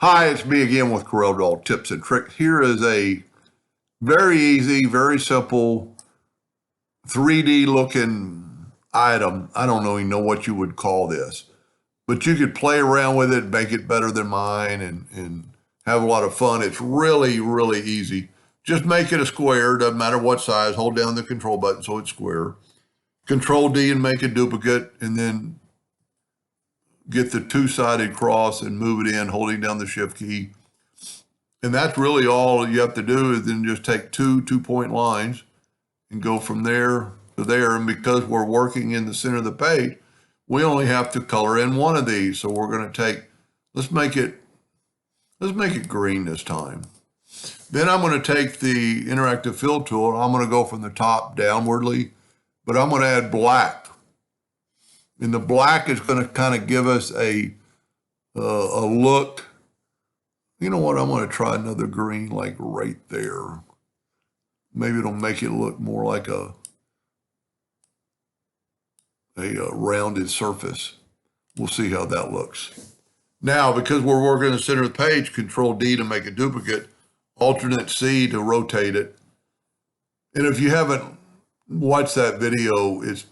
Hi, it's me again with CorelDraw tips and tricks. Here is a very easy, very simple 3D looking item. I don't even know what you would call this, but you could play around with it, make it better than mine and have a lot of fun. It's really, really easy. Just make it a square, doesn't matter what size. Hold down the control button so it's square. Control D and make a duplicate, and then get the two-sided cross and move it in, holding down the shift key. And that's really all you have to do is then just take two-point lines and go from there to there. And because we're working in the center of the page, we only have to color in one of these. So we're going to take, let's make it green this time. Then I'm going to take the interactive fill tool and I'm going to go from the top downwardly, but I'm going to add black. And the black is going to kind of give us a look. You know what? I'm going to try another green like right there. Maybe it'll make it look more like a rounded surface. We'll see how that looks. Now, because we're working in the center of the page, Control D to make a duplicate, Alternate C to rotate it. And if you haven't watched that video, it's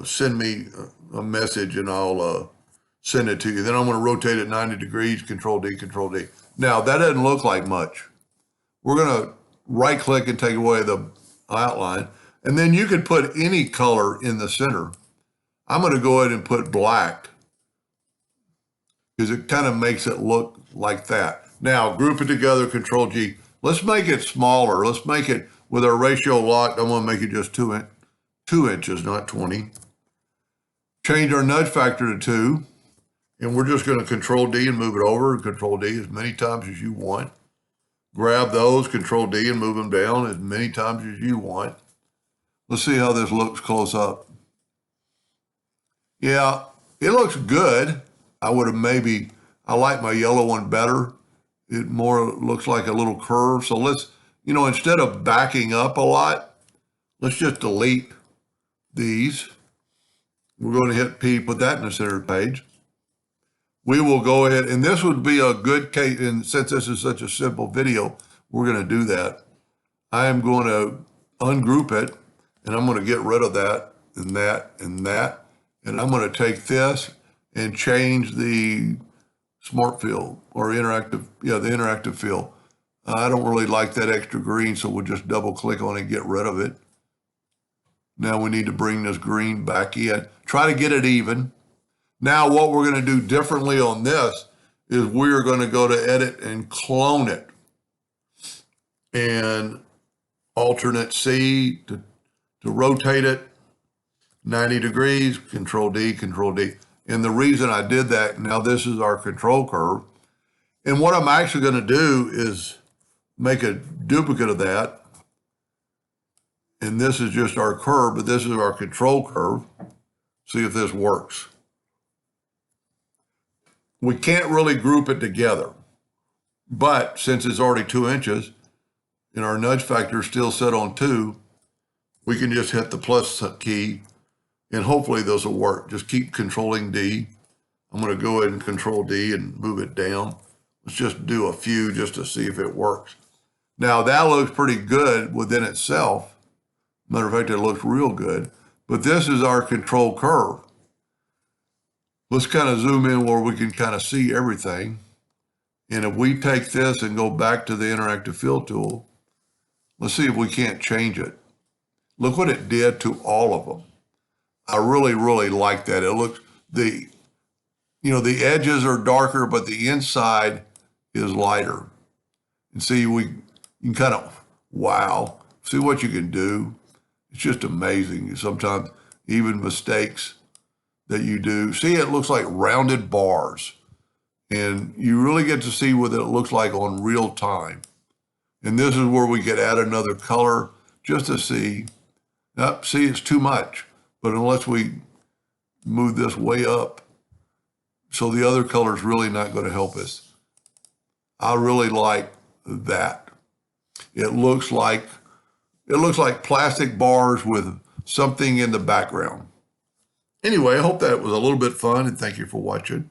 send me a message and I'll send it to you. Then I'm going to rotate it 90 degrees, Control D, Control D. Now, that doesn't look like much. We're going to right click and take away the outline. And then you could put any color in the center. I'm going to go ahead and put black because it kind of makes it look like that. Now, group it together, Control G. Let's make it smaller. Let's make it with our ratio locked. I'm going to make it just 2 inches, not 20. Change our nudge factor to 2. And we're just going to Control D and move it over. Control D as many times as you want. Grab those, Control D and move them down as many times as you want. Let's see how this looks close up. Yeah, it looks good. I like my yellow one better. It more looks like a little curve. So let's, instead of backing up a lot, let's just delete these. We're going to hit P, put that in the center of the page. We will go ahead, and this would be a good case, and since this is such a simple video, we're going to do that. I am going to ungroup it, and I'm going to get rid of that, and that, and that. And I'm going to take this and change the smart fill, or the interactive fill. I don't really like that extra green, so we'll just double click on it and get rid of it. Now we need to bring this green back in. Try to get it even. Now what we're going to do differently on this is we're going to go to edit and clone it. And alternate C to rotate it 90 degrees, Control D, Control D. And the reason I did that, now this is our control curve. And what I'm actually going to do is make a duplicate of that. And this is just our curve, but this is our control curve. See if this works. We can't really group it together, but since it's already 2 inches and our nudge factor is still set on 2, we can just hit the plus key and hopefully this will work. Just keep controlling D. I'm going to go ahead and Control D and move it down. Let's just do a few just to see if it works. Now that looks pretty good within itself. Matter of fact, it looks real good, but this is our control curve. Let's kind of zoom in where we can kind of see everything. And if we take this and go back to the interactive fill tool, let's see if we can't change it. Look what it did to all of them. I really, really like that. It looks, the edges are darker, but the inside is lighter. And see, you can kind of, wow, see what you can do. It's just amazing. Sometimes even mistakes that you do. See, it looks like rounded bars. And you really get to see what it looks like on real time. And this is where we could add another color just to see. See, it's too much. But unless we move this way up, so the other color is really not going to help us. I really like that. It looks like plastic bars with something in the background. Anyway, I hope that was a little bit fun, and thank you for watching.